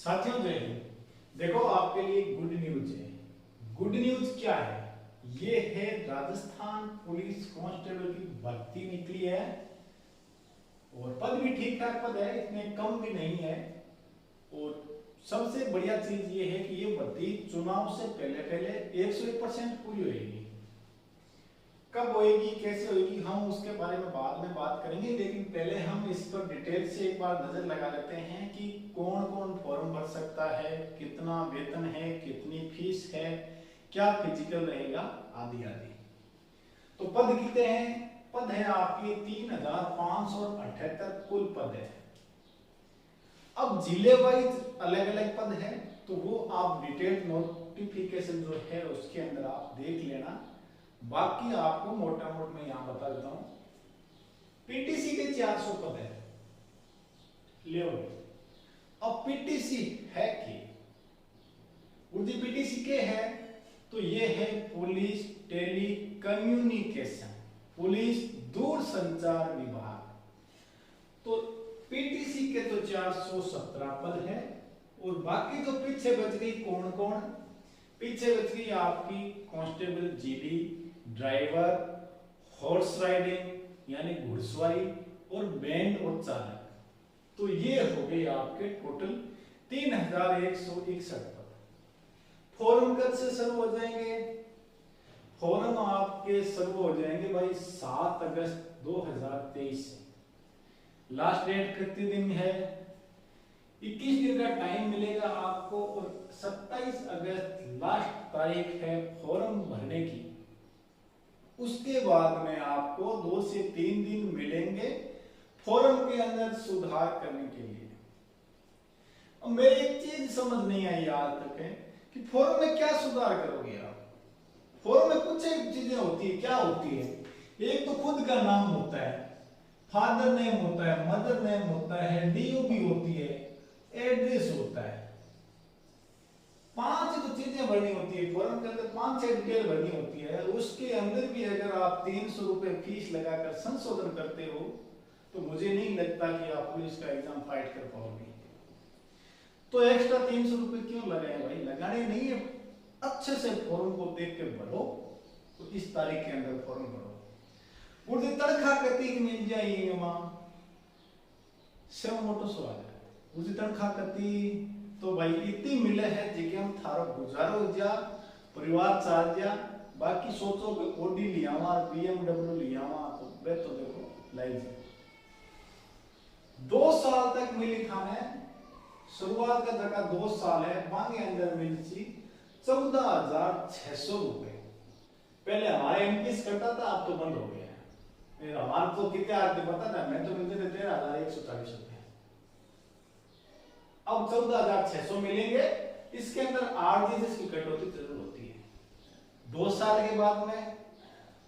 साथियों जय हिंद। देखो आपके लिए गुड न्यूज है। गुड न्यूज क्या है? ये है राजस्थान पुलिस कांस्टेबल की भर्ती निकली है और पद भी ठीक ठाक पद है, इतने कम भी नहीं है। और सबसे बढ़िया चीज ये है कि ये भर्ती चुनाव से पहले पहले 101% पूरी होगी। कब होएगी, कैसे होएगी, हम उसके बारे में बाद में बात करेंगे, लेकिन पहले हम इस पर डिटेल से एक बार नजर लगा लेते हैं कि कौन कौन फॉर्म भर सकता है, कितना वेतन है, कितनी फीस है, क्या फिजिकल रहेगा, आदि आदि। तो पद कितने हैं? पद है आपके 3578 कुल पद है। अब जिले वाइज अलग अलग पद है, तो वो आप डिटेल नोटिफिकेशन जो है उसके अंदर आप देख लेना। बाकी आपको मोटा मोट में यहां बता देता हूं। पीटीसी के 400 पद है ले। अब पीटीसी है कि उर्दी पीटीसी के है, तो ये है पुलिस टेली कम्युनिकेशन, पुलिस दूरसंचार विभाग। तो पीटीसी के तो 417 पद है। और बाकी तो पीछे बच गई कौन कौन? पीछे बच गई आपकी constable GD, driver, horse riding यानी घुड़सवारी, और बैंड और चालक। तो ये हो गए आपके टोटल 3161 पद। फॉर्म कब से शुरू हो जाएंगे? फॉर्म आपके शुरू हो जाएंगे भाई 7 अगस्त 2023 से। लास्ट डेट कितने दिन है? 21 दिन का टाइम मिलेगा आपको, और 27 अगस्त लास्ट तारीख है फॉर्म भरने की। उसके बाद में आपको 2 से 3 दिन मिलेंगे फॉर्म के अंदर सुधार करने के लिए। अब मेरी एक चीज समझ नहीं आई आज तक है कि फॉर्म में क्या सुधार करोगे आप? फॉर्म में कुछ एक चीजें होती है, क्या होती है? एक तो खुद का नाम होता है, फादर नेम होता है, मदर नेम होता है, डीओपी होती है, एड्रेस होता है। 5 तो चीजें भरनी होती है फॉर्म के अंदर, 5-6 डिटेल भरनी होती है। उसके अंदर भी अगर आप 300 रुपए फीस लगाकर संशोधन करते हो तो मुझे नहीं लगता कि आप पुलिस का एग्जाम फाइट कर पाओगे। तो एक्स्ट्रा 300 रुपए क्यों लगाए भाई? लगाने नहीं है, अच्छे से फॉर्म को देख के भरो। तो इस तारीख के अंदर फॉर्म भरो। उर्दी तनख्वाह कती मिल जाएगी मां सब मोटो सवाल है। उर्दी तनख्वाह कती तो भाई इतनी मिले है जिके हम थारो गुजारो जा, परिवार चाल जा। बाकी सोचो कि ओडी लियावा, बीएमडब्ल्यू लियावा, तो बे तो देखो लाई जा 2 साल तक मिली थाने। शुरुआत का जगह 2 साल है, मांगे अंदर मिली थी 14,600 रुपए। पहले हमारे एमपीएस करता था, अब तो बंद हो गया है। हमारा तो कितने आते पता ना, मैं तो मिलते थे 13,140 रुपए। अब 14,600 मिलेंगे। इसके अंदर आरजीएस की कटौती जरूर होती है। 2 साल के बाद में,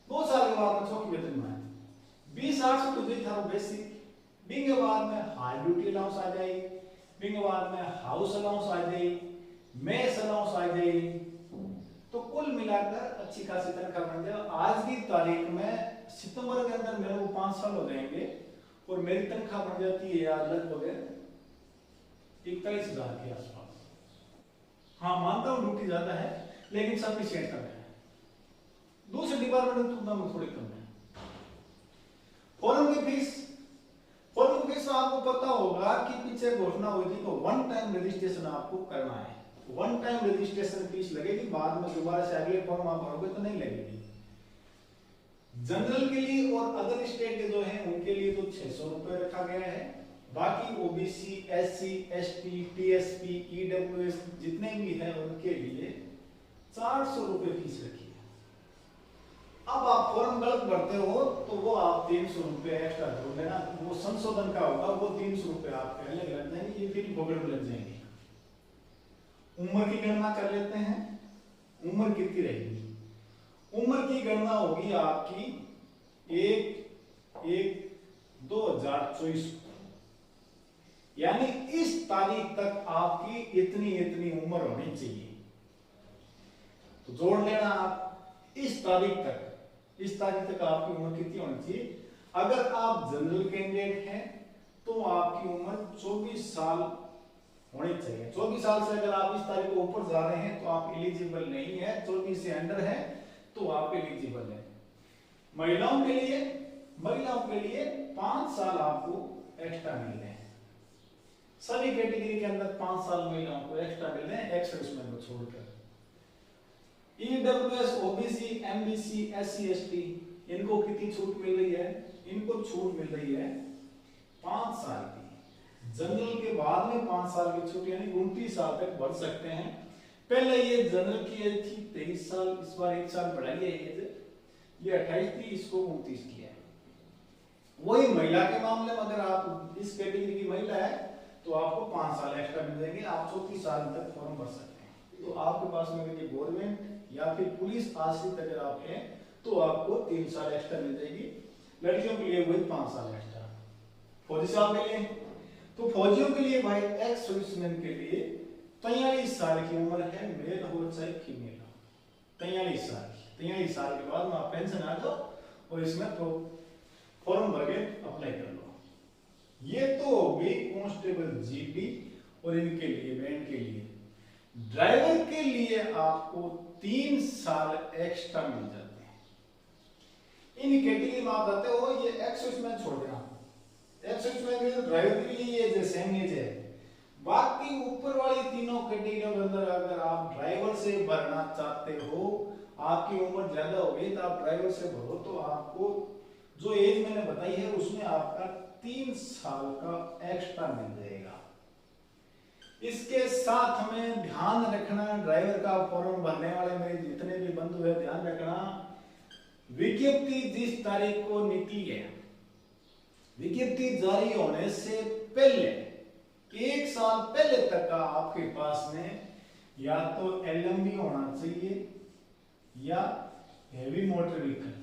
2 साल के बाद में चौकी वेतन में 20,800 तो जो था वो बेसिक। बिंग के बाद में हाई ड्यूटी अलाउंस आ जाएगी, बिंग के बाद में हाउस अलाउंस आ जाएगी, मेस अलाउंस आ जाएगी। तो कुल मिलाकर अच्छी खासी तनख्वाह बन जाए। आज की तारीख में सितंबर के अंदर मेरे को 5 साल हो जाएंगे और मेरी तनख्वाह बन जाती है यार लगभग 41,000 के आसपास। हाँ मानता हूं ड्यूटी ज्यादा है, लेकिन सफिशिएंट कम है। दूसरे डिपार्टमेंट में तुलना में थोड़ी कम है। फॉर्म की फीस, फॉर्म की फीस आपको पता होगा कि पीछे घोषणा हुई थी तो 1 टाइम रजिस्ट्रेशन आपको करना है। 1 टाइम रजिस्ट्रेशन फीस लगेगी, बाद में दोबारा से अगले फॉर्म आप भरोगे तो नहीं लगेगी। जनरल के लिए और अदर स्टेट के जो है उनके लिए तो 600 रुपए रखा गया है। बाकी OBC, SC, ST, TSP, EWS जितने भी हैं उनके लिए 400 रुपए फीस रखी है। अब आप फॉर्म गलत भरते हो तो वो आप 300 रुपए एक्स्ट्रा जोड़ लेना, वो संशोधन का होगा, वो 300 रुपए आपके अलग लग जाएंगे, ये फिर पॉकेट में लग जाएंगे। उम्र की गणना कर लेते हैं। उम्र कितनी रहेगी? उम्र की गणना होगी आपकी 1/1/2024, यानी इस तारीख तक आपकी इतनी इतनी उम्र होनी चाहिए। तो जोड़ लेना आप इस तारीख तक, इस तारीख तक आपकी उम्र कितनी होनी चाहिए? अगर आप जनरल कैंडिडेट हैं तो आपकी उम्र 24 साल होनी चाहिए। 24 साल से अगर आप इस तारीख को ऊपर जा रहे हैं तो आप एलिजिबल नहीं है, 24 से अंडर है तो आप एलिजिबल है। महिलाओं के लिए 5 साल आपको एक्स्ट्रा मिल रहे हैं। सभी कैटेगरी के अंदर 5 साल महिलाओं को एक्स्ट्रा मिल रहे हैं, एक्स सर्विसमैन को छोड़कर। EWS, OBC, MBC, SC, ST, इनको कितनी छूट मिल रही है? इनको छूट मिल रही है 5 साल की। जनरल के बाद में 5 साल की छूट, यानी 29 साल तक बढ़ सकते हैं। पहले ये जनरल की एज थी 23 साल, इस बार 1 साल बढ़ाई है एज, ये 28 थी, इसको 29 किया है। वही महिला के मामले में अगर आप इस कैटेगरी की महिला है तो आपको 5 साल एक्स्ट्रा मिल जाएंगे, आप 34 साल तक फॉर्म भर सकते हैं। तो आपके पास में अगर ये गवर्नमेंट या फिर पुलिस आश्रित अगर आप हैं तो आपको 3 साल एक्स्ट्रा मिल जाएगी। लड़कियों के लिए वही 5 साल एक्स्ट्रा। फौजी साहब के लिए, तो फौजियों के लिए भाई एक्स सर्विसमैन के लिए 43 साल की उम्र है, मेल हो चाहे फीमेल हो, 43 साल। 43 साल के बाद में आप पेंशन आ जाओ और इसमें तो फॉर्म भर के अप्लाई कर लो। ये तो हो गई कांस्टेबल, जीपी और इनके लिए, बैंड के लिए। ड्राइवर के लिए आपको 3 साल एक्स्ट्रा मिल जाते हैं। इन कैटेगरी में आप जाते हो, ये एक्स सर्विसमैन छोड़ देना, एक्स सर्विसमैन के लिए ड्राइवर के लिए ये सेम एज है। बाकी ऊपर वाली तीनों कैटेगरियों के अंदर अगर आप ड्राइवर से भरना चाहते हो, आपकी उम्र ज्यादा हो गई तो आप ड्राइवर से भरो, तो आपको जो एज मैंने बताई है उसमें आपका 3 साल का एक्स्ट्रा मिल जाएगा। इसके साथ में ध्यान रखना, ड्राइवर का फॉर्म भरने वाले मेरे जितने भी बंधु है, ध्यान रखना, विज्ञप्ति जिस तारीख को निकली है, विज्ञप्ति जारी होने से पहले 1 साल पहले तक का आपके पास में या तो एलएमवी होना चाहिए या heavy motor vehicle,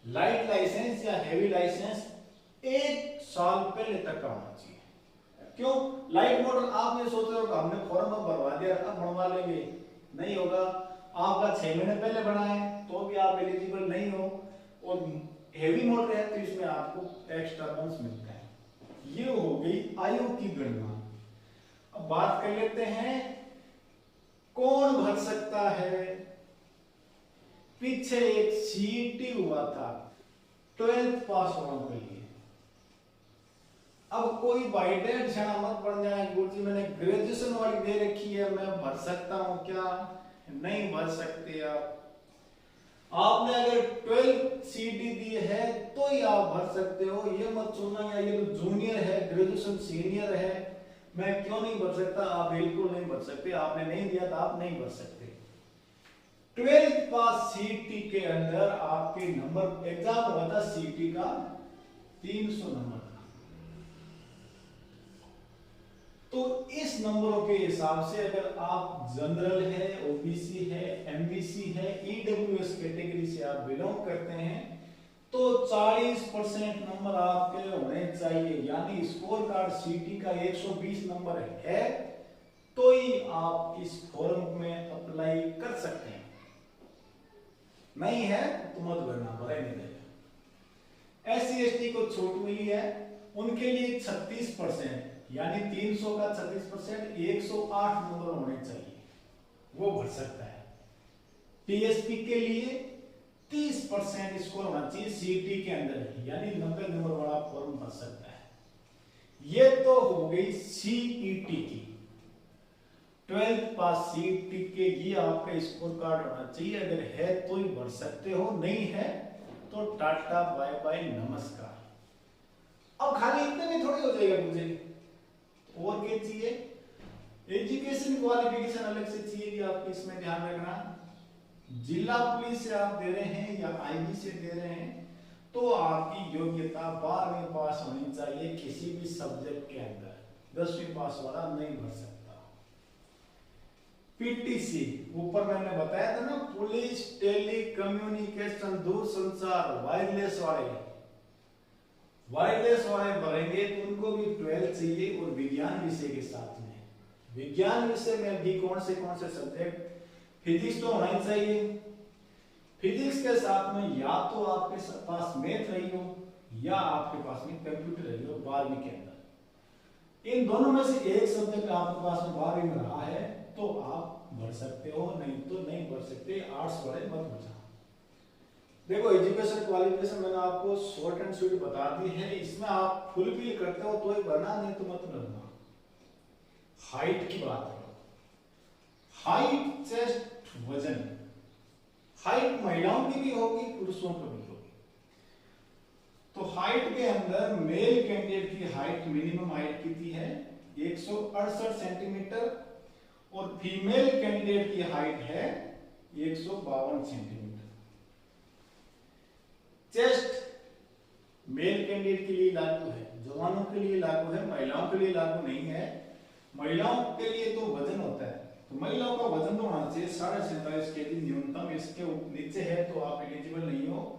light licence या हेवी लाइसेंस 1 साल पहले तक का होना चाहिए। क्यों? लाइट मोटर आप ये सोच रहे हो कि हमने फॉर्म भरवा दिया अब बनवा लेंगे, नहीं होगा। आपका 6 महीने पहले बना है तो भी आप एलिजिबल नहीं हो, और हेवी मोटर है तो इसमें आपको एक्स्ट्रा बोनस मिलता है। ये हो गई आयु की गणना। अब बात कर लेते हैं कौन भर सकता है। पीछे एक सीईटी हुआ था 12th पास होने के लिए। अब कोई बाइडेड छाना मत पड़ जाए, गुरुजी मैंने ग्रेजुएशन वाली दे रखी है, मैं भर सकता हूं क्या? नहीं भर सकते आप। आपने अगर 12 सीडी दी है तो ही आप भर सकते हो। ये मत सोचना या ये तो जूनियर है, ग्रेजुएशन सीनियर है, मैं क्यों नहीं भर सकता। आप बिल्कुल नहीं भर सकते, आपने नहीं दिया तो आप नहीं भर सकते। 12th पास सीटी के अंदर आपके नंबर, एग्जाम हुआ था सीटी का 300 नंबर का, तो इस नंबरों के हिसाब से अगर आप जनरल है, ओबीसी है, एमबीसी है, ईडब्ल्यूएस कैटेगरी से आप बिलोंग करते हैं तो 40% नंबर आपके होने चाहिए। यानी स्कोर कार्ड सीटी का 120 नंबर है तो ही आप इस फॉर्म में अप्लाई कर सकते हैं, नहीं है तो मत भरना, भरा नहीं देगा। एससी एसटी को छूट मिली है, उनके लिए 36%, यानी 300 का 36% 108 नंबर होने चाहिए, वो भर सकता है। टीएसपी के लिए 30% स्कोर होना चाहिए सीटी के अंदर, यानी 90 नंबर वाला फॉर्म भर सकता है। ये तो हो गई सीईटी की 12th पास सीईटी के, ये आपका स्कोर कार्ड होना चाहिए। अगर है तो ही भर सकते हो, नहीं है तो टाटा बाय बाय नमस्कार। अब खाली इतने में थोड़ी हो जाएगा मुझे, और क्या चाहिए? एजुकेशन क्वालिफिकेशन अलग से चाहिए कि आपको इसमें ध्यान रखना। जिला पुलिस से आप दे रहे हैं या आईबी से दे रहे हैं तो आपकी योग्यता 12वीं पास होनी चाहिए किसी भी सब्जेक्ट के अंदर, 10वीं पास वाला नहीं भर सकता। पीटीसी ऊपर मैंने बताया था ना, पुलिस टेली कम्युनिकेशन दूरसंचार वायरलेस वाले भरेंगे तो उनको भी 12 चाहिए, और विज्ञान विषय के साथ में। विज्ञान विषय में भी कौन से सब्जेक्ट? फिजिक्स तो होना ही चाहिए। फिजिक्स के साथ में या तो आपके पास मैथ रही हो या आपके पास में कंप्यूटर रही हो 12वीं के अंदर। इन दोनों में से एक सब्जेक्ट आपके पास में 12वीं में रहा है तो आप भर सकते हो, नहीं तो नहीं भर सकते। आर्ट्स वाले मत बचा। देखो एजुकेशन क्वालिफिकेशन मैंने आपको शॉर्ट एंड स्वीट बता दी है, इसमें आप फुलफिल करते हो तो ही भरना, नहीं तो मत भरना। हाइट की बात करो, हाइट चेस्ट वजन, हाइट महिलाओं की भी होगी पुरुषों की भी होगी। तो हाइट के अंदर मेल कैंडिडेट की हाइट मिनिमम हाइट कितनी है 168 सेंटीमीटर और फीमेल कैंडिडेट की हाइट है 152 सेंटीमीटर। चेस्ट मेल कैंडिडेट के लिए लागू है, जवानों के लिए लागू है, महिलाओं के लिए लागू नहीं है। महिलाओं के लिए तो वजन होता है, तो महिलाओं का वजन तो होना चाहिए 47.5 केजी न्यूनतम, इसके नीचे है तो आप एलिजिबल नहीं हो।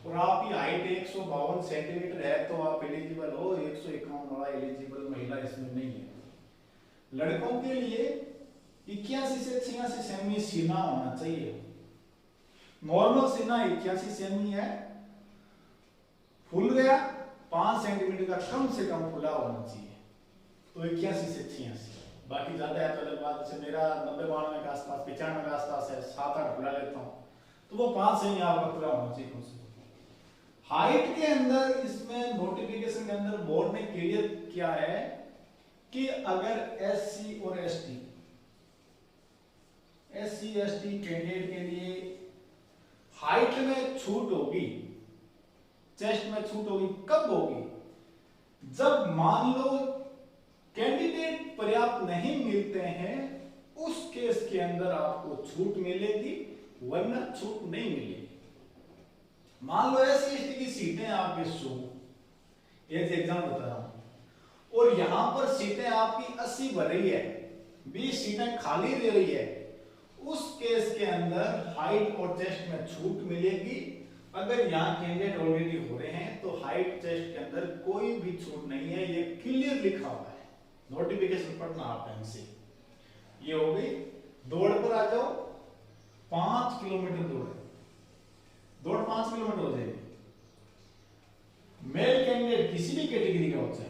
और आपकी हाइट 152 सेंटीमीटर है तो आप एलिजिबल हो, 151 वाला एलिजिबल महिला इसमें नहीं है। लड़कों के लिए 81 से 86 सेमी सीना होना चाहिए। नॉर्मल सीना 81 सेमी है, फूल गया 5 सेंटीमीटर का कम से कम खुला होना चाहिए, तो 81 से 86। बाकी ज्यादा है तो अलग बात, जैसे मेरा 90-92 के आसपास 95 के आसपास है, 7-8 खुला लेता हूँ, तो वो 5 सेमी आपका खुला होना चाहिए कम से कम। हाइट के अंदर इसमें नोटिफिकेशन के अंदर बोर्ड ने क्लियर किया है कि अगर एससी और एसटी कैंडिडेट के लिए हाइट में छूट होगी, चेस्ट में छूट होगी, कब होगी? जब मान लो कैंडिडेट पर्याप्त नहीं मिलते हैं, उस केस के अंदर आपको छूट मिलेगी, वरना छूट नहीं मिलेगी। मान लो एससी एसटी की सीटें आपके 100, एक एग्जाम बता रहा हूं, और यहां पर सीटें आपकी 80 भर रही है, 20 सीटें खाली दे रही है, उस केस के अंदर हाइट और चेस्ट में छूट मिलेगी। अगर यहाँ कैंडिडेट ऑलरेडी हो रहे हैं तो हाइट चेस्ट के अंदर कोई भी छूट नहीं है, ये क्लियर लिखा हुआ है, नोटिफिकेशन पढ़ना आप ढंग से। ये हो गई। दौड़ पर आ जाओ, 5 किलोमीटर दौड़ 5 किलोमीटर हो जाएगी। मेल कैंडिडेट किसी भी कैटेगरी का हो चाहे,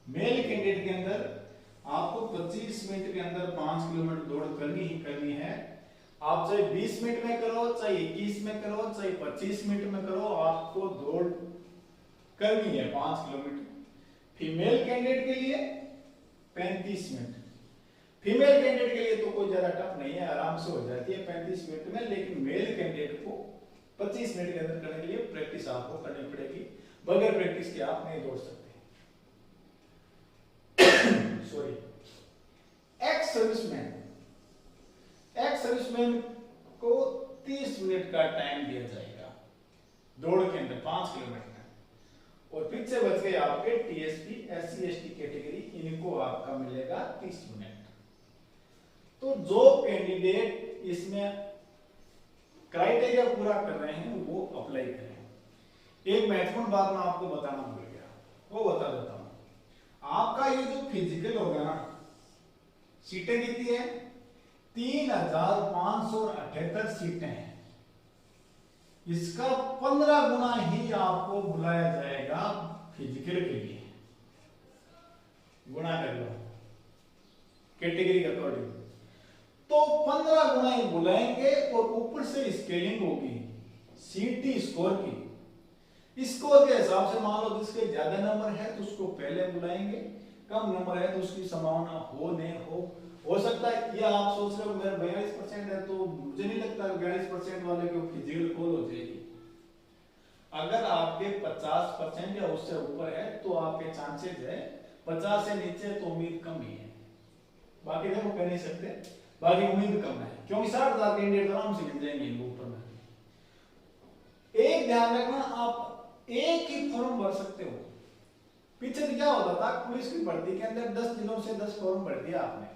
मेल कैंडिडेट के अंदर आपको 25 मिनट के अंदर 5 किलोमीटर दौड़ करनी ही करनी है। आप चाहे 20 मिनट में करो, चाहे 21 में करो, चाहे 25 मिनट में करो, आपको दौड़ करनी है 5 किलोमीटर। फीमेल कैंडिडेट के लिए 35 मिनट, फीमेल कैंडिडेट के लिए तो कोई ज्यादा टफ नहीं है, आराम से हो जाती है 35 मिनट में। लेकिन मेल कैंडिडेट को 25 मिनट के अंदर करने के लिए प्रैक्टिस आपको करनी पड़ेगी, बगैर प्रैक्टिस के आप नहीं दौड़ सकते। सॉरी। एक्स सर्विसमैन को 30 मिनट का टाइम दिया जाएगा दौड़ के अंदर 5 किलोमीटर में, और पीछे बच गए आपके टीएसपी एससी एसटी कैटेगरी, इनको आपका मिलेगा 30 मिनट। तो जो कैंडिडेट इसमें क्राइटेरिया पूरा कर रहे हैं वो अप्लाई करें। एक महत्वपूर्ण बात मैं आपको बताना भूल गया, वो बता देता हूं। आपका ये जो फिजिकल होगा ना, सीटें कितनी है 3578 सीटें हैं, इसका 15 गुना ही आपको बुलाया जाएगा फिजिकल के लिए। गुणा कर लो कैटेगरी के अकॉर्डिंग, तो 15 गुना ही बुलाएंगे, और ऊपर से स्केलिंग होगी सीटी स्कोर की। स्कोर के हिसाब से मान लो जिसके ज्यादा नंबर है तो उसको पहले बुलाएंगे, कम नंबर है तो उसकी संभावना हो नहीं हो सकता है। या आप सोच रहे हो मेरा 42% है, तो मुझे नहीं लगता 42% वाले को फिजिकल कॉल हो जाएगी। अगर आपके 50% या उससे ऊपर है तो आपके चांसेस है, 50 से नीचे तो उम्मीद कम ही है। बाकी देखो कह नहीं सकते, बाकी उम्मीद कम है, क्योंकि 60,000 कैंडिडेट आराम से मिल जाएंगे इनको ऊपर में। एक ध्यान रखना, आप एक ही फॉर्म भर सकते हो। पीछे क्या होता था, पुलिस की भर्ती के अंदर 10 दिनों से 10 फॉर्म भर दिया आपने।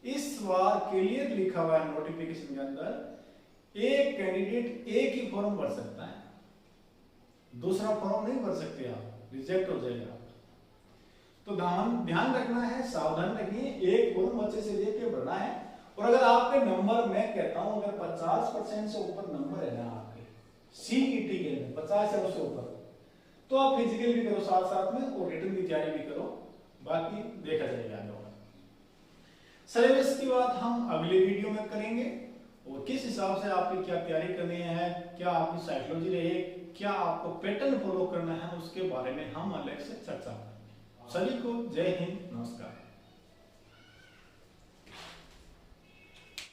इस बार क्लियर लिखा हुआ है नोटिफिकेशन के अंदर, एक कैंडिडेट एक ही फॉर्म भर सकता है, दूसरा फॉर्म नहीं भर सकते आप, रिजेक्ट हो जाएगा। तो ध्यान रखना है, सावधान रखिए, एक फॉर्म अच्छे से देख के भरना है। और अगर आपके नंबर, मैं कहता हूं अगर 50% से ऊपर नंबर है ना आपके सीईटी के 50 से उससे ऊपर, तो आप फिजिकल भी करो साथ साथ में और रिटन की तैयारी भी करो, बाकी देखा जाएगा आगे होगा। सिलेबस की बात हम अगले वीडियो में करेंगे और किस हिसाब से आपकी क्या तैयारी करनी है, क्या आपकी साइकोलॉजी रहे, क्या आपको पैटर्न फॉलो करना है, उसके बारे में हम अलग से चर्चा करेंगे। सभी को जय हिंद, नमस्कार।